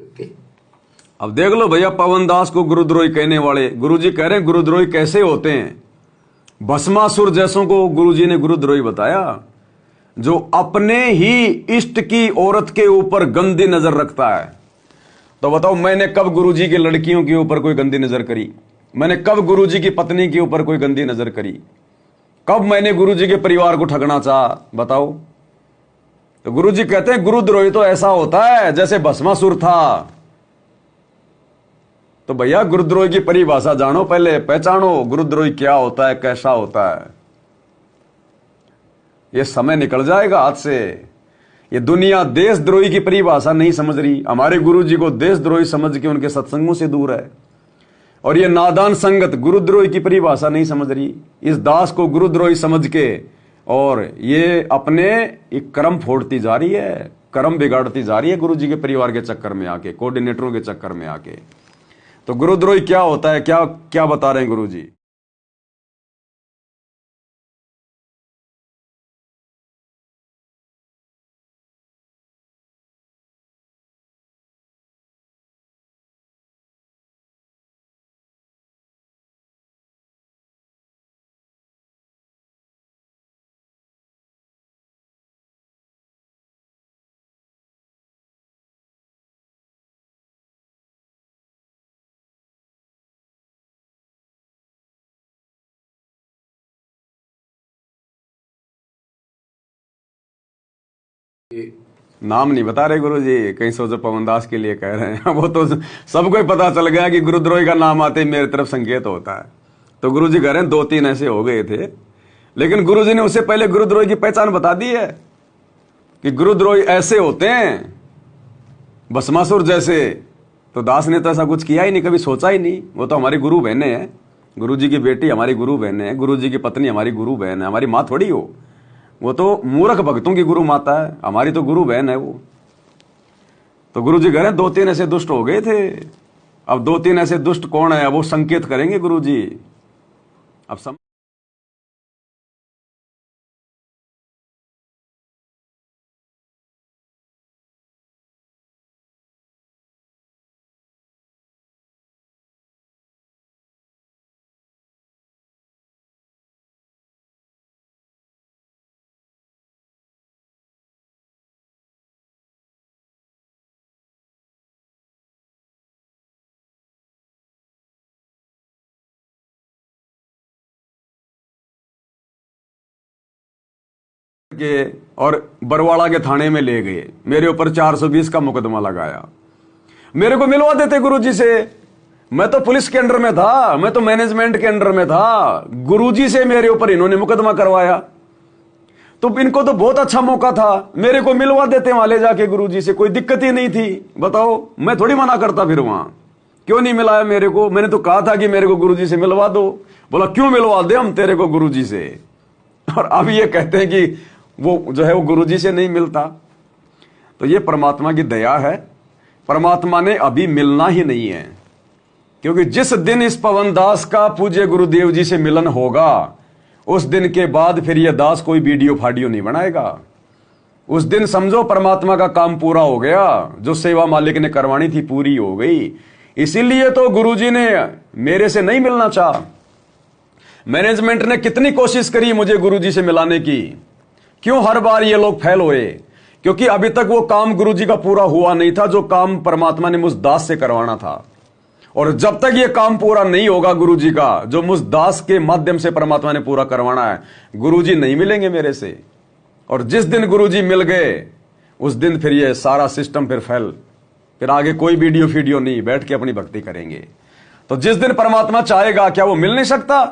अब देख लो भैया, पवन दास को गुरुद्रोही कहने वाले गुरुजी कह रहे हैं गुरुद्रोही कैसे होते हैं। भस्मासुर जैसों को गुरुजी ने गुरुद्रोही बताया, जो अपने ही इष्ट की औरत के ऊपर गंदी नजर रखता है। तो बताओ, मैंने कब गुरुजी की लड़कियों के ऊपर कोई गंदी नजर करी? मैंने कब गुरुजी की पत्नी के ऊपर कोई गंदी नजर करी? कब मैंने गुरुजी के परिवार को ठगना चाहा? बताओ। तो गुरुजी कहते हैं गुरुद्रोही तो ऐसा होता है जैसे भस्मासुर था। तो भैया, गुरुद्रोही की परिभाषा जानो, पहले पहचानो गुरुद्रोही क्या होता है, कैसा होता है। यह समय निकल जाएगा हाथ से। ये दुनिया देशद्रोही की परिभाषा नहीं समझ रही। हमारे गुरुजी को देशद्रोही समझ के उनके सत्संगों से दूर है। और ये नादान संगत गुरुद्रोही की परिभाषा नहीं समझ रही। इस दास को गुरुद्रोही समझ के और ये अपने एक कर्म फोड़ती जा रही है, कर्म बिगाड़ती जा रही है गुरुजी के परिवार के चक्कर में आके, कोऑर्डिनेटरों के चक्कर में आके। तो गुरुद्रोही क्या होता है, क्या क्या बता रहे हैं गुरुजी। नाम नहीं बता रहे गुरुजी, कहीं सोचो पवन दास के लिए कह रहे हैं। वो तो सबको ही पता चल गया कि गुरुद्रोही का नाम आते ही मेरी तरफ संकेत होता है। तो गुरुजी कह रहे हैं 2-3 ऐसे हो गए थे, लेकिन गुरुजी ने उससे पहले गुरुद्रोही की पहचान बता दी है कि गुरुद्रोही ऐसे होते हैं, भस्मासुर जैसे। तो दास ने तो ऐसा कुछ किया ही नहीं, कभी सोचा ही नहीं। वो तो हमारी गुरु बहने हैं, गुरुजी की बेटी हमारी गुरु बहने हैं, गुरुजी की पत्नी हमारी गुरु बहन है, हमारी माँ थोड़ी हो। वो तो मूर्ख भक्तों की गुरु माता है, हमारी तो गुरु बहन है वो। तो गुरुजी कह रहे हैं 2-3 ऐसे दुष्ट हो गए थे। अब 2-3 ऐसे दुष्ट कौन है, अब वो संकेत करेंगे गुरुजी। अब के और बरवाड़ा के थाने में ले गए, मेरे ऊपर 420 का मुकदमा लगाया। मेरे को मिलवा देते गुरुजी से, मैं तो पुलिस के अंडर में था, मैं तो मैनेजमेंट के अंडर में था। गुरुजी से मेरे ऊपर इन्होंने मुकदमा करवाया, तो इनको तो बहुत अच्छा मौका था, मेरे को मिलवा देते वहां ले जाके गुरुजी से, कोई दिक्कत ही नहीं थी। बताओ, मैं थोड़ी मना करता फिर वहां। क्यों नहीं मिलाया मेरे को? मैंने तो कहा था कि मेरे को गुरुजी से मिलवा दो। बोला क्यों मिलवा दे हम तेरे को गुरुजी से। और अब ये कहते हैं कि वो जो है वो गुरुजी से नहीं मिलता। तो ये परमात्मा की दया है। परमात्मा ने अभी मिलना ही नहीं है, क्योंकि जिस दिन इस पवन दास का पूज्य गुरुदेव जी से मिलन होगा, उस दिन के बाद फिर यह दास कोई वीडियो फाडियो नहीं बनाएगा। उस दिन समझो परमात्मा का काम पूरा हो गया, जो सेवा मालिक ने करवानी थी पूरी हो गई। इसीलिए तो गुरुजी ने मेरे से नहीं मिलना चाहा। मैनेजमेंट ने कितनी कोशिश करी मुझे गुरुजी से मिलाने की, क्यों हर बार ये लोग फेल हुए? क्योंकि अभी तक वो काम गुरुजी का पूरा हुआ नहीं था, जो काम परमात्मा ने मुझ दास से करवाना था। और जब तक ये काम पूरा नहीं होगा गुरुजी का, जो मुझ दास के माध्यम से परमात्मा ने पूरा करवाना है, गुरुजी नहीं मिलेंगे मेरे से। और जिस दिन गुरुजी मिल गए, उस दिन फिर ये सारा सिस्टम फिर फेल। फिर आगे कोई वीडियो फीडियो नहीं, बैठ के अपनी भक्ति करेंगे। तो जिस दिन परमात्मा चाहेगा, क्या वो मिल नहीं सकता?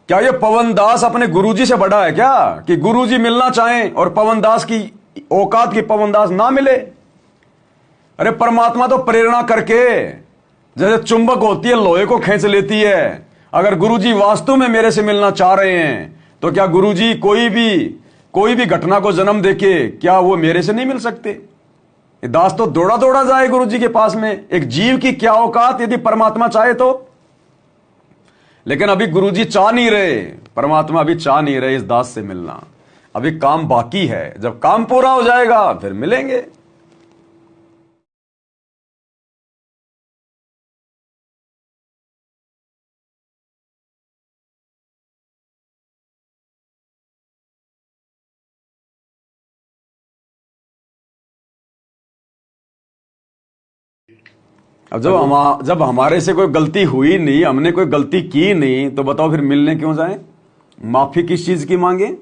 क्या ये पवन दास अपने गुरुजी से बड़ा है क्या, कि गुरुजी मिलना चाहें और पवन दास की औकात की पवन दास ना मिले? अरे परमात्मा तो प्रेरणा करके, जैसे चुंबक होती है लोहे को खींच लेती है। अगर गुरुजी वास्तव में मेरे से मिलना चाह रहे हैं, तो क्या गुरुजी कोई भी घटना को जन्म देके क्या वो मेरे से नहीं मिल सकते? दास तो दौड़ा दौड़ा जाए गुरुजी के पास में। एक जीव की क्या औकात यदि परमात्मा चाहे तो। लेकिन अभी गुरुजी चाह नहीं रहे, परमात्मा अभी चाह नहीं रहे इस दास से मिलना। अभी काम बाकी है, जब काम पूरा हो जाएगा फिर मिलेंगे। अब जब हमारे से कोई गलती हुई नहीं, हमने कोई गलती की नहीं, तो बताओ फिर मिलने क्यों जाए? माफी किस चीज की मांगे?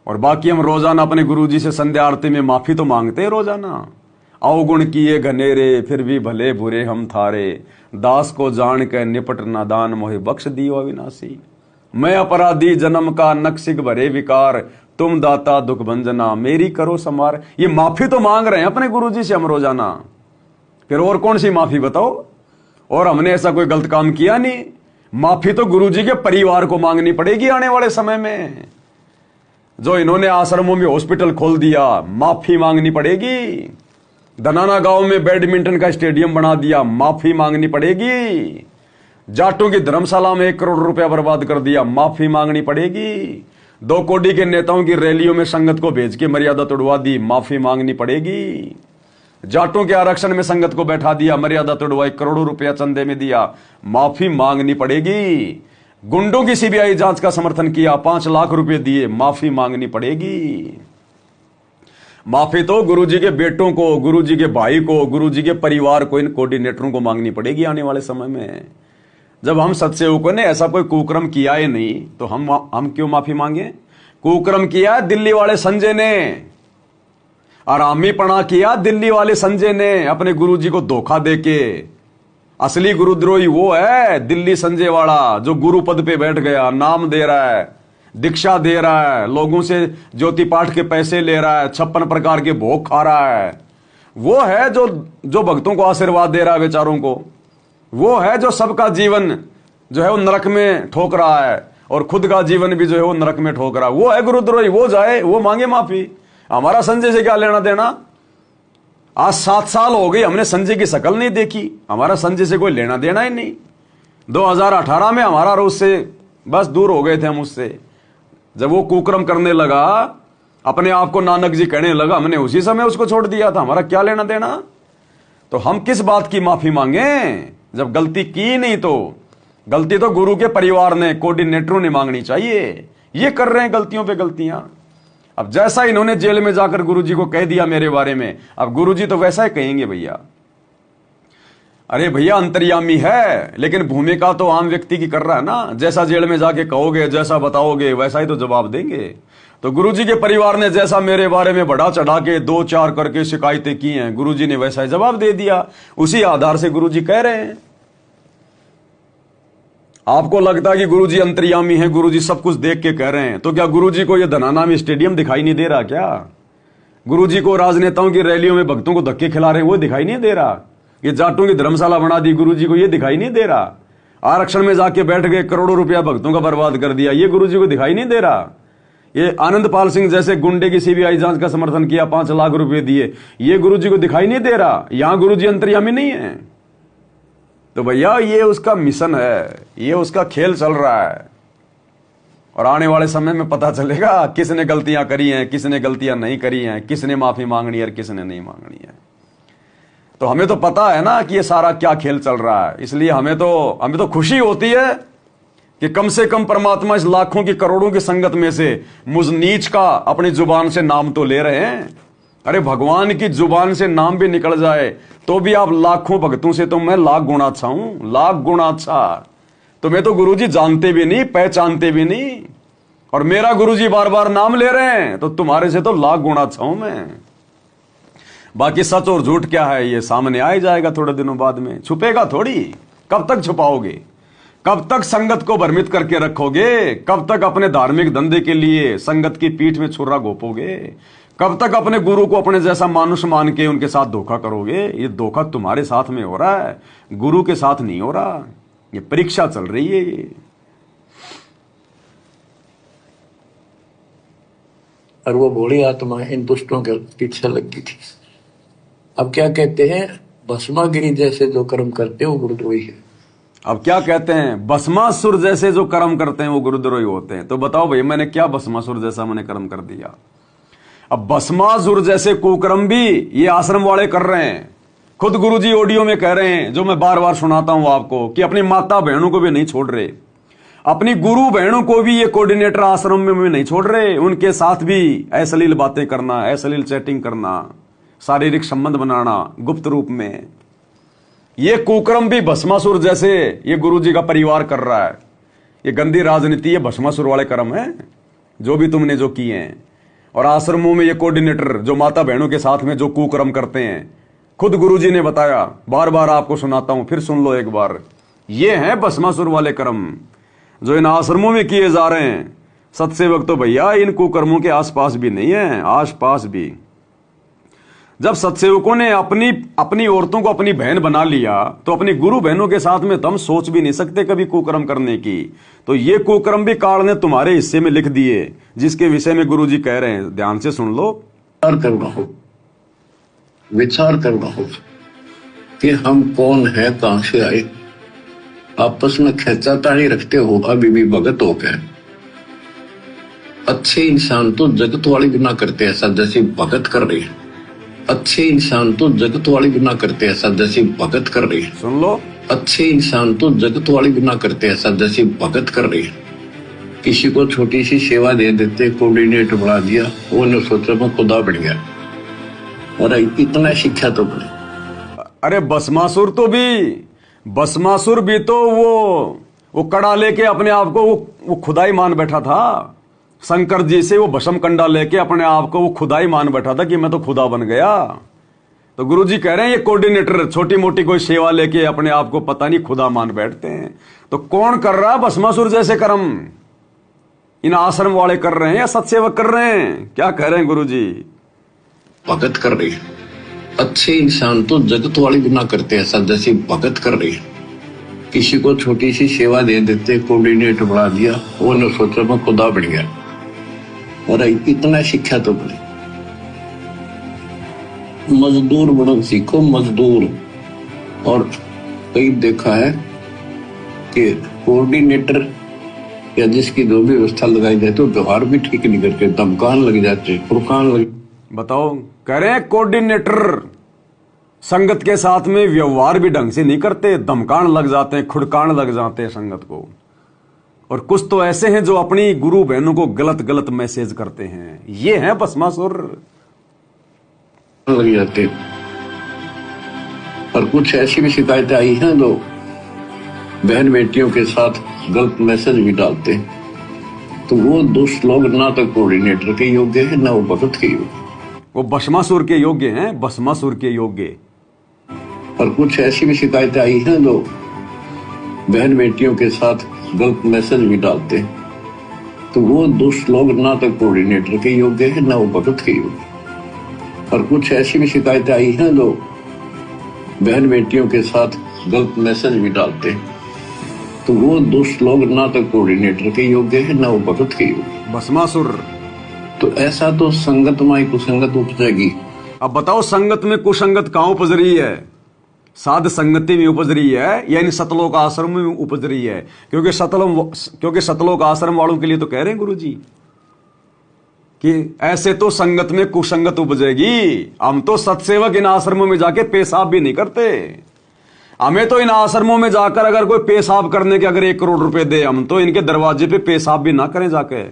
और बाकी हम रोजाना अपने गुरुजी से संध्या आरती में माफी तो मांगते हैं रोजाना। अवगुण किए घनेरे फिर भी भले बुरे हम थारे, दास को जान के निपट नादान मोहि बख्श दियो अविनाशी। मैं अपराधी जन्म का नक्सिक भरे विकार, तुम दाता दुख भंजना मेरी करो समार। ये माफी तो मांग रहे हैं अपने गुरुजी से हम रोजाना, फिर और कौन सी माफी बताओ? और हमने ऐसा कोई गलत काम किया नहीं। माफी तो गुरुजी के परिवार को मांगनी पड़ेगी आने वाले समय में। जो इन्होंने आश्रमों में हॉस्पिटल खोल दिया, माफी मांगनी पड़ेगी। धनाना गांव में बैडमिंटन का स्टेडियम बना दिया, माफी मांगनी पड़ेगी। जाटों की धर्मशाला में 1 करोड़ रुपया बर्बाद कर दिया, माफी मांगनी पड़ेगी। 2 कोड़ी के नेताओं की रैलियों में संगत को भेज के मर्यादा तोड़वा दी, माफी मांगनी पड़ेगी। जाटों के आरक्षण में संगत को बैठा दिया, मर्यादा तोड़वाई, करोड़ों रुपया चंदे में दिया, माफी मांगनी पड़ेगी। गुंडों की सीबीआई जांच का समर्थन किया, 5 लाख रुपए दिए, माफी मांगनी पड़ेगी। माफी तो गुरुजी के बेटों को, गुरुजी के भाई को, गुरुजी के परिवार को, इन कोऑर्डिनेटरों को मांगनी पड़ेगी आने वाले समय में। जब हम सत्सेवकों ने ऐसा कोई कुक्रम किया ही नहीं, तो हम क्यों माफी मांगे? कुक्रम किया दिल्ली वाले संजय ने, आरामीपना किया दिल्ली वाले संजय ने अपने गुरुजी को धोखा देके। असली गुरुद्रोही वो है दिल्ली संजय वाला, जो गुरु पद पे बैठ गया, नाम दे रहा है, दीक्षा दे रहा है, लोगों से ज्योति पाठ के पैसे ले रहा है, 56 प्रकार के भोग खा रहा है। वो है जो भक्तों को आशीर्वाद दे रहा है, बेचारों को। वो है जो सबका जीवन जो है वो नरक में ठोक रहा है, और खुद का जीवन भी जो है वो नरक में ठोक रहा है। वो है गुरुद्रोही। वो जाए, वो मांगे माफी। हमारा संजय से क्या लेना देना? आज 7 साल हो गए, हमने संजय की शक्ल नहीं देखी। हमारा संजय से कोई लेना देना ही नहीं। 2018 में हमारा रोज से बस दूर हो गए थे हम उससे। जब वो कुक्रम करने लगा, अपने आप को नानक जी कहने लगा, हमने उसी समय उसको छोड़ दिया था। हमारा क्या लेना देना? तो हम किस बात की माफी मांगे जब गलती की नहीं? तो गलती तो गुरु के परिवार ने, कोऑर्डिनेटरों ने मांगनी चाहिए। ये कर रहे हैं गलतियों पे गलतियां। अब जैसा इन्होंने जेल में जाकर गुरुजी को कह दिया मेरे बारे में, अब गुरुजी तो वैसा ही कहेंगे भैया। अरे भैया, अंतर्यामी है, लेकिन भूमिका तो आम व्यक्ति की कर रहा है ना। जैसा जेल में जाके कहोगे, जैसा बताओगे, वैसा ही तो जवाब देंगे। तो गुरुजी के परिवार ने जैसा मेरे बारे में बढ़ा चढ़ा के 2-4 करके शिकायतें की हैं, गुरुजी ने वैसा ही जवाब दे दिया। उसी आधार से गुरुजी कह रहे हैं। आपको लगता है कि गुरुजी अंतर्यामी है, गुरुजी सब कुछ देख के कह रहे हैं, तो क्या गुरुजी को यह धनाना में स्टेडियम दिखाई नहीं दे रहा क्या? गुरुजी को राजनेताओं की रैलियों में भक्तों को धक्के खिला रहे हैं, वो दिखाई नहीं दे रहा? ये जाटों की धर्मशाला बना दी, गुरुजी को ये दिखाई नहीं दे रहा? आरक्षण में जाके बैठ गए, करोड़ों रुपया भक्तों का बर्बाद कर दिया, ये गुरुजी को दिखाई नहीं दे रहा? ये आनंदपाल सिंह जैसे गुंडे की सीबीआई जांच का समर्थन किया, 5 लाख रुपए दिए, ये गुरुजी को दिखाई नहीं दे रहा? यहां गुरुजी अंतर्यामी नहीं है? तो भैया, ये उसका मिशन है, ये उसका खेल चल रहा है। और आने वाले समय में पता चलेगा किसने गलतियां करी हैं, किसने गलतियां नहीं करी हैं, किसने माफी मांगनी है और किसने नहीं मांगनी है। तो हमें तो पता है ना कि ये सारा क्या खेल चल रहा है। इसलिए हमें तो खुशी होती है कि कम से कम परमात्मा इस लाखों की, करोड़ों की संगत में से मुझ नीच का अपनी जुबान से नाम तो ले रहे हैं। अरे भगवान की जुबान से नाम भी निकल जाए तो भी आप लाखों भक्तों से तो मैं लाख गुना अच्छा हूं, लाख गुना अच्छा। तो मैं तो गुरुजी जानते भी नहीं, पहचानते भी नहीं, और मेरा गुरुजी बार बार नाम ले रहे हैं, तो तुम्हारे से तो लाख गुना अच्छा हूं मैं। बाकी सच और झूठ क्या है, ये सामने आ ही जाएगा थोड़े दिनों बाद में। छुपेगा थोड़ी। कब तक छुपाओगे? कब तक संगत को भ्रमित करके रखोगे? कब तक अपने धार्मिक धंधे के लिए संगत की पीठ में छुरा घोपोगे? कब तक अपने गुरु को अपने जैसा मानुष मान के उनके साथ धोखा करोगे? ये धोखा तुम्हारे साथ में हो रहा है, गुरु के साथ नहीं हो रहा। ये परीक्षा चल रही है ये। और वो भोली आत्मा इन दुष्टों के पीछे लगी थी। अब क्या कहते हैं, भस्मागिरी जैसे जो कर्म करते हैं वो गुरुद्रोही है। अब क्या कहते हैं, भस्मासुर जैसे जो कर्म करते हैं वो गुरुद्रोही होते हैं। तो बताओ भाई, मैंने क्या भस्मासुर जैसा मैंने कर्म कर दिया? अब भस्मासुर जैसे कुकर्म भी ये आश्रम वाले कर रहे हैं। खुद गुरुजी ऑडियो में कह रहे हैं, जो मैं बार बार सुनाता हूं आपको, कि अपनी माता बहनों को भी नहीं छोड़ रहे, अपनी गुरु बहनों को भी ये कोऑर्डिनेटर आश्रम में नहीं छोड़ रहे। उनके साथ भी अश्लील बातें करना, अश्लील चैटिंग करना, शारीरिक संबंध बनाना गुप्त रूप में, ये कुकर्म भी भस्मासुर जैसे ये गुरुजी का परिवार कर रहा है। ये गंदी राजनीति, ये भस्मासुर वाले कर्म है जो भी तुमने जो किए हैं। और आश्रमों में ये कोऑर्डिनेटर जो माता बहनों के साथ में जो कुकर्म करते हैं, खुद गुरुजी ने बताया, बार बार आपको सुनाता हूं, फिर सुन लो एक बार। ये हैं भस्मासुर वाले कर्म जो इन आश्रमों में किए जा रहे हैं। सत्सेवक तो भैया इन कुकर्मों के आसपास भी नहीं है, आसपास भी। जब सत्सेवकों ने अपनी औरतों को अपनी बहन बना लिया तो अपनी गुरु बहनों के साथ में तुम सोच भी नहीं सकते कभी कुकर्म करने की। तो ये कुकर्म भी काल ने तुम्हारे हिस्से में लिख दिए, जिसके विषय में गुरुजी कह रहे हैं, ध्यान से सुन लो। विचार करना हो कि हम कौन है, कहां से आए। आपस में खेचातानी रखते हो अभी भी भगत हो गए। अच्छे इंसान तो जगत वाली बिना करते ऐसा जैसे भगत कर रहे हैं। अच्छे इंसान तो जगत वाली बिना करते ऐसा जैसे भगत कर रहे हैं। सुन लो, अच्छे इंसान तो जगत वाली बिना करते ऐसा जैसे भगत कर रहे हैं। किसी को छोटी सी सेवा दे देते, कोऑर्डिनेटर बना दिया, वो ने सोचा मैं खुदा बन गया। और इतना शिक्षा तो बने। अरे भस्मासुर भी तो वो कड़ा लेके अपने आप को वो खुदाई मान बैठा था। शंकर जी से वो भस्म कंडा लेके अपने आप को वो खुदाई मान बैठा था कि मैं तो खुदा बन गया। तो गुरुजी कह रहे हैं ये कोऑर्डिनेटर छोटी मोटी कोई सेवा लेके अपने आप को पता नहीं खुदा मान बैठते हैं। तो कौन कर रहा है भस्मासुर जैसे कर्म? इन आश्रम वाले कर रहे हैं या सत्सेवक कर रहे हैं? क्या कह रहे हैं गुरुजी? भगत कर रहे हैं। अच्छे इंसान तो जगत वाली बिना करते ऐसा जैसे भगत कर रहे हैं। किसी को छोटी सी सेवा दे देते, कोऑर्डिनेटर बना दिया, वो ने सोचा मैं खुदा बन गया। और इतना शिक्षा तो बने। मजदूर बनो सीखो, मजदूर। और कई देखा है कि कोऑर्डिनेटर या जिसकी जो भी व्यवस्था लगाई जाए तो व्यवहार भी ठीक नहीं करके धमकान लग जाते, फुरकान लग। बताओ, कह रहे हैं कोऑर्डिनेटर संगत के साथ में व्यवहार भी ढंग से नहीं करते, धमकान लग जाते हैं, खुड़कान लग जाते हैं संगत को। और कुछ तो ऐसे हैं जो अपनी गुरु बहनों को गलत गलत मैसेज करते हैं। ये हैं भस्मासुर लग जाते। और कुछ ऐसी भी शिकायतें आई हैं जो बहन बेटियों के साथ गलत मैसेज भी डालते हैं। तो वो दुष्ट लोग ना तो कोऑर्डिनेटर के योग्य है ना वो भगत के योग्य, वो भस्मासुर के योग्य हैं, भस्मासुर के योग्य। और कुछ ऐसी भी शिकायतें आई हैं जो बहन बेटियों के साथ गलत मैसेज भी डालते हैं। तो वो दुष्ट लोग ना तो कोऑर्डिनेटर के योग्य है ना वो भगत के योग्य। और कुछ ऐसी भी शिकायतें आई हैं जो बहन बेटियों के साथ गलत मैसेज भी डालते हैं। तो वो दुष्ट लोग ना तो कोऑर्डिनेटर के योग्य है ना वो भगत के योग्य। भस्मासुर। तो ऐसा तो संगत में कुसंगत उपजेगी। अब बताओ, संगत में कुसंगत कहां उपज रही है? साध संगति में उपज रही है या इन सतलोक आश्रम में उपज रही है? क्योंकि सतलोक आश्रम वालों के लिए तो कह रहे हैं गुरुजी कि ऐसे तो संगत में कुसंगत उपजेगी। हम तो सत्सेवक इन आश्रमों में जाके पेशाब भी नहीं करते। हमें तो इन आश्रमों में जाकर अगर कोई पेशाब करने के अगर 1 करोड़ रुपए दे, हम तो इनके दरवाजे पे पेशाब भी ना करें जाके,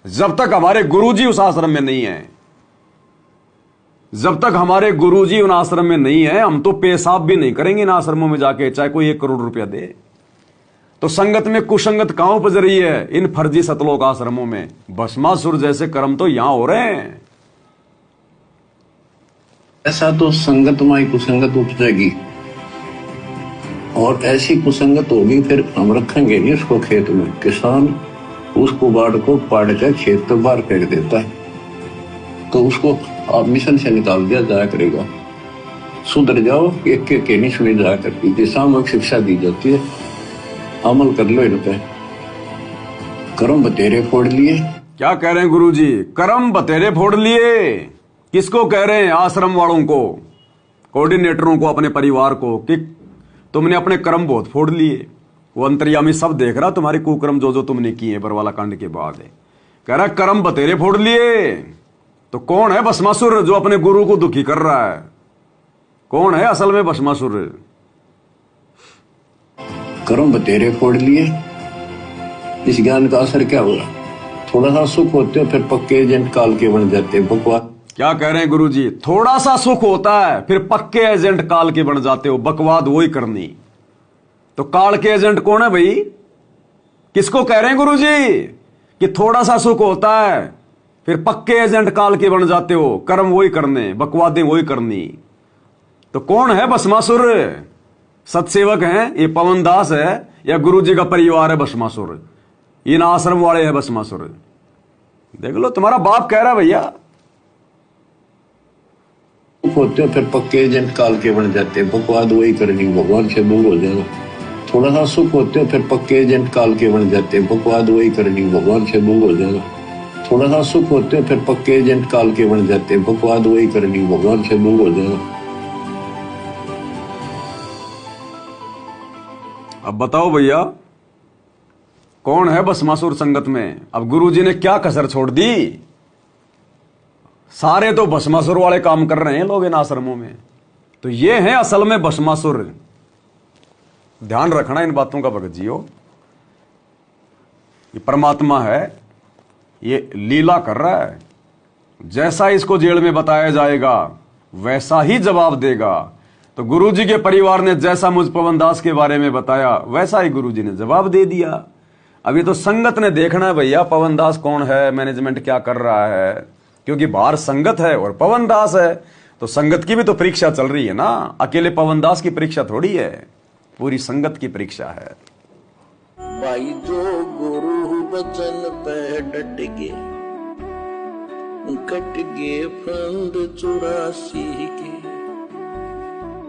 जब तक हमारे गुरुजी उस आश्रम में नहीं है। जब तक हमारे गुरुजी उन आश्रम में नहीं है, हम तो पेशाब भी नहीं करेंगे इन आश्रमों में जाके, चाहे कोई 1 करोड़ रुपया दे। तो संगत में कुसंगत कहां उपज रही है? इन फर्जी सतलोक आश्रमों में। भस्मासुर जैसे कर्म तो यहां हो रहे हैं। ऐसा तो संगत में कुसंगत उपजेगी। और ऐसी कुसंगत होगी फिर हम रखेंगे नहीं उसको खेत में। किसान उस कुबाड़ को पाड़ कर खेत तो बाहर फेंक देता है, तो उसको आप मिशन से निकाल दिया जाया करेगा। सुधर जाओ, एक के नहीं सुनी जाया करती थी। सामूहिक शिक्षा दी जाती है, अमल कर लो इन पे। कर्म बतेरे फोड़ लिए। क्या कह रहे हैं गुरुजी? कर्म बतेरे फोड़ लिए। किसको कह रहे हैं? आश्रम वालों को, कोऑर्डिनेटरों को, अपने परिवार को, कि तुमने अपने कर्म बहुत फोड़ लिए। वो अंतर्यामी सब देख रहा तुम्हारे कुकर्म जो तुमने किए बरवाला कांड के बाद है। कह रहा कर्म बतेरे फोड़ लिए। तो कौन है भस्मासुर जो अपने गुरु को दुखी कर रहा है? कौन है असल में भस्मासुर? कर्म बतेरे फोड़ लिए। इस ज्ञान का असर क्या हुआ? थोड़ा सा सुख होते हो फिर पक्के एजेंट काल के बन जाते। बकवास। क्या कह रहे हैं गुरुजी? थोड़ा सा सुख होता है फिर पक्के एजेंट काल के बन जाते हो, बकवाद वही करनी। तो काल के एजेंट कौन है भाई? किसको कह रहे हैं गुरुजी कि थोड़ा सा सुख होता है फिर पक्के एजेंट काल के बन जाते हो, कर्म वही करने, बकवादें वही करनी। तो कौन है भस्मासुर? सतसेवक हैं ये पवन दास है या गुरुजी का परिवार है भस्मासुर? इन आश्रम वाले हैं भस्मासुर। देख लो तुम्हारा बाप कह रहा है भैया। होते हो फिर पक्के एजेंट काल के बन जाते हैं, बकवाद वही करनी, भगवान से दूर हो जाना। थोड़ा सा सुख होते हो फिर पक्के एजेंट काल के बन जाते हैं, बकवाद वही करनी, भगवान से दूर हो जाना। थोड़ा सा सुख होते हो फिर पक्के एजेंट काल के बन जाते हैं, बकवाद वही करनी, भगवान से दूर हो जाना। अब बताओ भैया कौन है भस्मासुर संगत में? अब गुरुजी ने क्या कसर छोड़ दी? सारे तो भस्मासुर वाले काम कर रहे हैं लोग इन आश्रमों में। तो ये हैं असल में भस्मासुर। ध्यान रखना इन बातों का भगत जियो। ये परमात्मा है, ये लीला कर रहा है। जैसा इसको जेल में बताया जाएगा वैसा ही जवाब देगा। तो गुरुजी के परिवार ने जैसा मुझ पवन दास के बारे में बताया वैसा ही गुरुजी ने जवाब दे दिया। अभी तो संगत ने देखना है भैया पवन दास कौन है, मैनेजमेंट क्या कर रहा है, क्योंकि बाहर संगत है और पवन दास है। तो संगत की भी तो परीक्षा चल रही है ना, अकेले पवन दास की परीक्षा थोड़ी है, पूरी संगत की परीक्षा है। भाई जो गुरु बचन पे डट गे, कट गे फंद 84 के,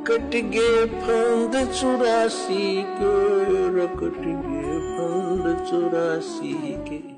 कट गे फंद 84 के, कट गे फंद 84 के।